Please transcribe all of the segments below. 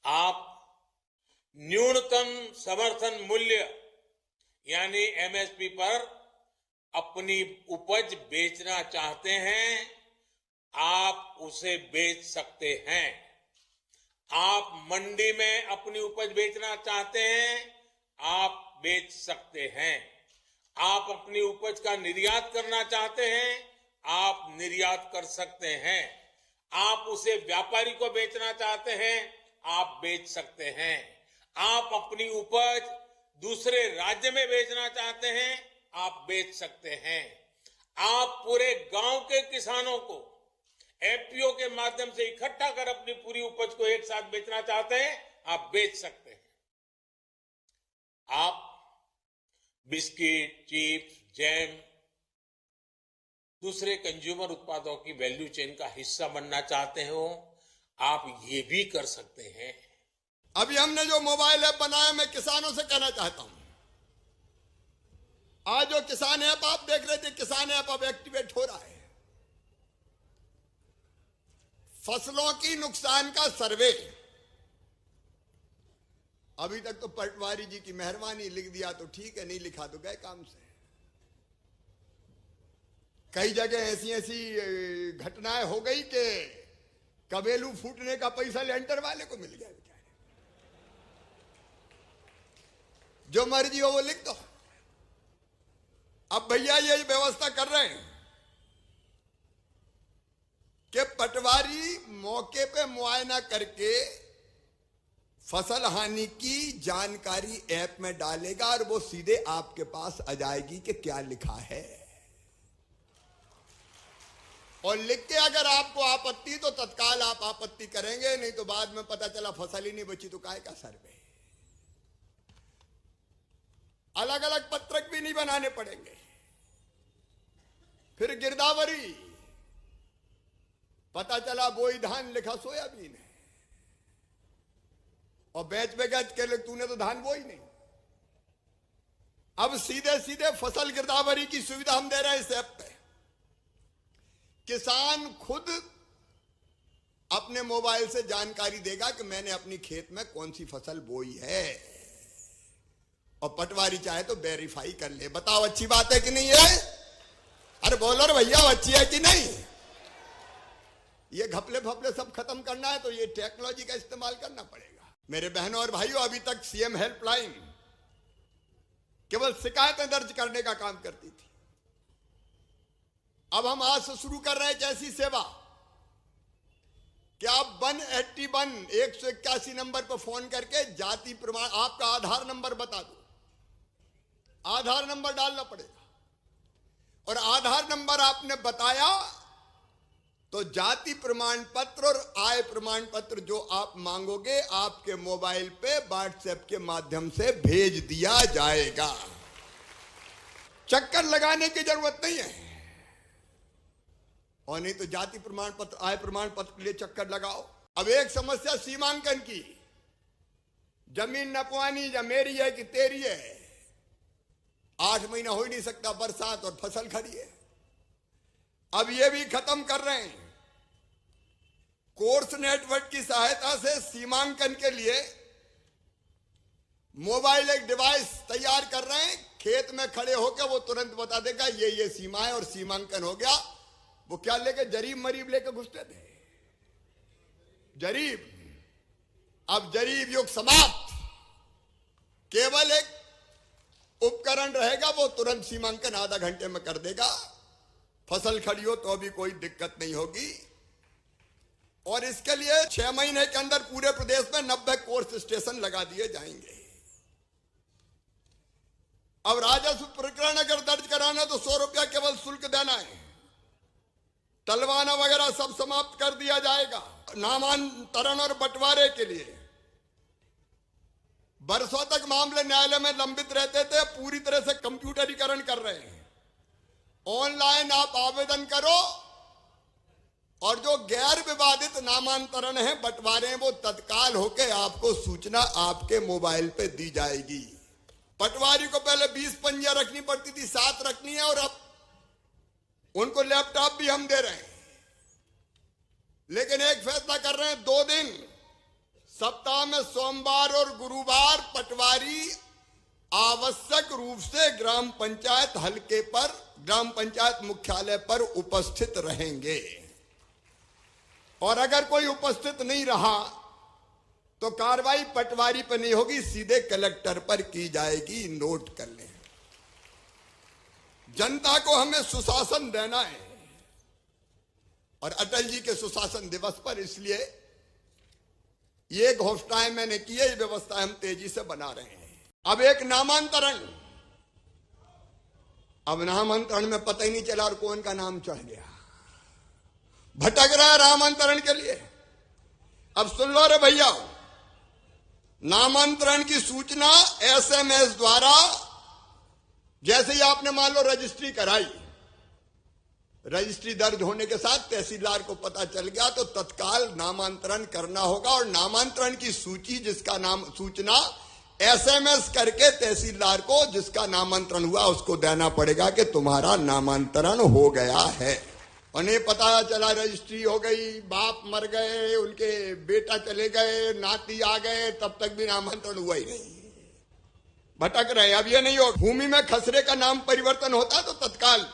आप न्यूनतम समर्थन मूल्य यानी एमएसपी पर अपनी उपज बेचना चाहते हैं, आप उसे बेच सकते हैं। आप मंडी में अपनी उपज बेचना चाहते हैं, आप बेच सकते हैं। आप अपनी उपज का निर्यात करना चाहते हैं, आप निर्यात कर सकते हैं। आप उसे व्यापारी को बेचना चाहते हैं, आप बेच सकते हैं। आप अपनी उपज दूसरे राज्य में बेचना चाहते हैं, आप बेच सकते हैं। आप पूरे गांव के किसानों को एफपीओ के माध्यम से इकट्ठा कर अपनी पूरी उपज को एक साथ बेचना चाहते हैं, आप बेच सकते हैं। आप बिस्किट, चिप्स, जैम, दूसरे कंज्यूमर उत्पादों की वैल्यू चेन का हिस्सा बनना चाहते हो, आप ये भी कर सकते हैं। अभी हमने जो मोबाइल ऐप बनाया, मैं किसानों से कहना चाहता हूं, आज जो किसान ऐप आप देख रहे थे, किसान ऐप अब एक्टिवेट हो रहा है। फसलों की नुकसान का सर्वे, अभी तक तो पटवारी जी की मेहरबानी, लिख दिया तो ठीक है, नहीं लिखा तो गए काम से। कई जगह ऐसी ऐसी घटनाएं हो गई कि कबेलू फूटने का पैसा लेंटर वाले को मिल गया। बेचारे जो मर्जी हो वो लिख दो। अब भैया ये व्यवस्था कर रहे हैं कि पटवारी मौके पे मुआयना करके फसल हानि की जानकारी ऐप में डालेगा और वो सीधे आपके पास आ जाएगी कि क्या लिखा है। और लिख के अगर आपको आपत्ति तो तत्काल आप आपत्ति करेंगे, नहीं तो बाद में पता चला फसल ही नहीं बची तो काहे का सर्वे। अलग अलग पत्रक भी नहीं बनाने पड़ेंगे। फिर गिरदावरी, पता चला बोई धान लिखा सोयाबीन है और बेच बेच के तूने तो धान बोई नहीं। अब सीधे सीधे फसल गिरदावरी की सुविधा हम दे रहे हैं इस ऐप पे। किसान खुद अपने मोबाइल से जानकारी देगा कि मैंने अपनी खेत में कौन सी फसल बोई है, और पटवारी चाहे तो वेरीफाई कर ले। बताओ अच्छी बात है कि नहीं है? अरे बोलो रे भैया, अच्छी है कि नहीं? ये घपले फपले सब खत्म करना है तो ये टेक्नोलॉजी का इस्तेमाल करना पड़ेगा। मेरे बहनों और भाइयों, अभी तक सीएम हेल्पलाइन केवल शिकायतें दर्ज करने का काम करती थी। अब हम आज से शुरू कर रहे हैं एक ऐसी सेवा कि आप 181 नंबर पर फोन करके जाति प्रमाण, आपका आधार नंबर बता दो, आधार नंबर डालना पड़ेगा। और आधार नंबर आपने बताया तो जाति प्रमाण पत्र और आय प्रमाण पत्र जो आप मांगोगे आपके मोबाइल पे व्हाट्सएप के माध्यम से भेज दिया जाएगा। चक्कर लगाने की जरूरत नहीं है। और नहीं तो जाति प्रमाण पत्र, आय प्रमाण पत्र के लिए चक्कर लगाओ। अब एक समस्या सीमांकन की, जमीन नपवानी या मेरी है कि तेरी है, 8 महीना हो ही नहीं सकता, बरसात और फसल खड़ी है। अब ये भी खत्म कर रहे हैं। कोर्स नेटवर्क की सहायता से सीमांकन के लिए मोबाइल एक डिवाइस तैयार कर रहे हैं। खेत में खड़े होकर वो तुरंत बता देगा ये सीमा है और सीमांकन हो गया। वो क्या लेके, जरीब मरीब लेके घुसते थे, जरीब। अब जरीब युग समाप्त। केवल एक उपकरण रहेगा, वो तुरंत सीमांकन आधा घंटे में कर देगा। फसल खड़ी हो तो भी कोई दिक्कत नहीं होगी। और इसके लिए 6 महीने के अंदर पूरे प्रदेश में 90 कोर्स स्टेशन लगा दिए जाएंगे। अब राजस्व प्रकरण अगर दर्ज कराना तो 100 रुपया केवल शुल्क देना है। टलवाना वगैरह सब समाप्त कर दिया जाएगा। नामांतरण और बंटवारे के लिए बरसों तक मामले न्यायालय में लंबित रहते थे, पूरी तरह से कंप्यूटरीकरण कर रहे हैं। ऑनलाइन आप आवेदन करो और जो गैर विवादित नामांतरण है, बंटवारे हैं, वो तत्काल होके आपको सूचना आपके मोबाइल पे दी जाएगी। पटवारी को पहले 20 पंजियां रखनी पड़ती थी, 7 रखनी है, और अब उनको लैपटॉप भी हम दे रहे हैं। लेकिन एक फैसला कर रहे हैं, 2 दिन सप्ताह में सोमवार और गुरुवार पटवारी आवश्यक रूप से ग्राम पंचायत हलके पर, ग्राम पंचायत मुख्यालय पर उपस्थित रहेंगे। और अगर कोई उपस्थित नहीं रहा तो कार्रवाई पटवारी पर नहीं होगी, सीधे कलेक्टर पर की जाएगी। नोट कर लें। जनता को हमें सुशासन देना है और अटल जी के सुशासन दिवस पर इसलिए ये घोषणाएं मैंने की है, ये व्यवस्था हम तेजी से बना रहे हैं। अब एक नामांतरण, अब नामांतरण में पता ही नहीं चला और कौन का नाम चढ़ गया, भटक रहा है नामांतरण के लिए। अब सुन लो रे भैया, नामांतरण की सूचना एसएमएस द्वारा, जैसे ही आपने मान लो रजिस्ट्री कराई, रजिस्ट्री दर्ज होने के साथ तहसीलदार को पता चल गया तो तत्काल नामांतरण करना होगा और नामांतरण की सूची, जिसका नाम, सूचना एसएमएस करके तहसीलदार को जिसका नामांतरण हुआ उसको देना पड़ेगा कि तुम्हारा नामांतरण हो गया है। उन्हें पता चला रजिस्ट्री हो गई, बाप मर गए, उनके बेटा चले गए, नाती आ गए, तब तक भी नामांतरण हुआ ही नहीं, भटक रहे। अब ये नहीं हो, भूमि में खसरे का नाम परिवर्तन होता तो तत्काल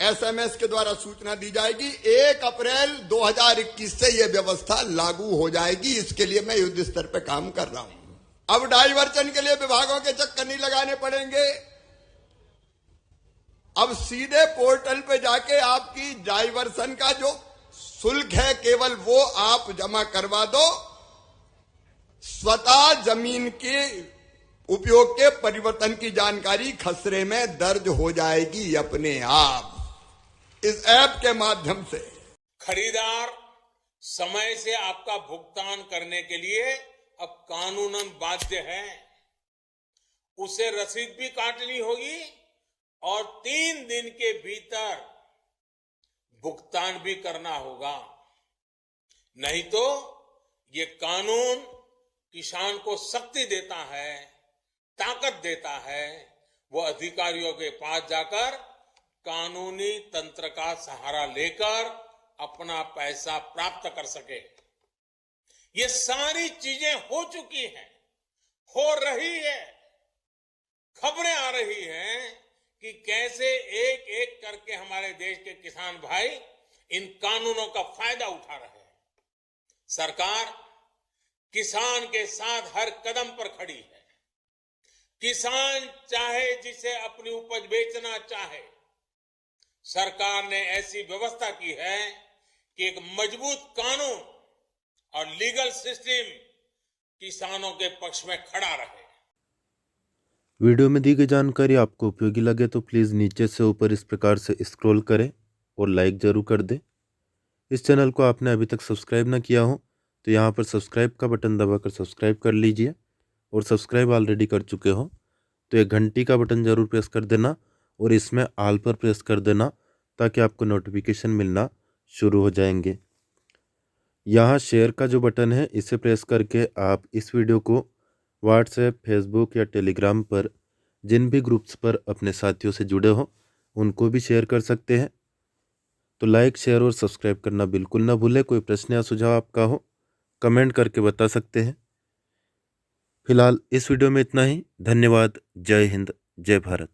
एसएमएस के द्वारा सूचना दी जाएगी। 1 अप्रैल 2021 से यह व्यवस्था लागू हो जाएगी। इसके लिए मैं युद्ध स्तर पर काम कर रहा हूं। अब डाइवर्जन के लिए विभागों के चक्कर नहीं लगाने पड़ेंगे। अब सीधे पोर्टल पे जाके आपकी डाइवर्सन का जो शुल्क है केवल वो आप जमा करवा दो। स्वतः जमीन के उपयोग के परिवर्तन की जानकारी खसरे में दर्ज हो जाएगी अपने आप इस ऐप के माध्यम से। खरीदार समय से आपका भुगतान करने के लिए अब कानूनन बाध्य है। उसे रसीद भी काटनी होगी और 3 दिन के भीतर भुगतान भी करना होगा। नहीं तो ये कानून किसान को शक्ति देता है, ताकत देता है, वो अधिकारियों के पास जाकर कानूनी तंत्र का सहारा लेकर अपना पैसा प्राप्त कर सके। ये सारी चीजें हो चुकी हैं, हो रही है। खबरें आ रही हैं कि कैसे एक एक करके हमारे देश के किसान भाई इन कानूनों का फायदा उठा रहे हैं। सरकार किसान के साथ हर कदम पर खड़ी है। किसान चाहे जिसे अपनी उपज बेचना चाहे, सरकार ने ऐसी व्यवस्था की है कि एक मजबूत कानून और लीगल सिस्टम किसानों के पक्ष में खड़ा रहे। वीडियो में दी गई जानकारी आपको उपयोगी लगे तो प्लीज़ नीचे से ऊपर इस प्रकार से स्क्रॉल करें और लाइक ज़रूर कर दें। इस चैनल को आपने अभी तक सब्सक्राइब ना किया हो तो यहाँ पर सब्सक्राइब का बटन दबाकर सब्सक्राइब कर लीजिए, और सब्सक्राइब ऑलरेडी कर चुके हो तो एक घंटी का बटन ज़रूर प्रेस कर देना और इसमें ऑल पर प्रेस कर देना ताकि आपको नोटिफिकेशन मिलना शुरू हो जाएंगे। यहाँ शेयर का जो बटन है इसे प्रेस करके आप इस वीडियो को व्हाट्सएप, फेसबुक या टेलीग्राम पर जिन भी ग्रुप्स पर अपने साथियों से जुड़े हो उनको भी शेयर कर सकते हैं। तो लाइक, शेयर और सब्सक्राइब करना बिल्कुल ना भूलें। कोई प्रश्न या सुझाव आपका हो कमेंट करके बता सकते हैं। फिलहाल इस वीडियो में इतना ही। धन्यवाद। जय हिंद, जय भारत।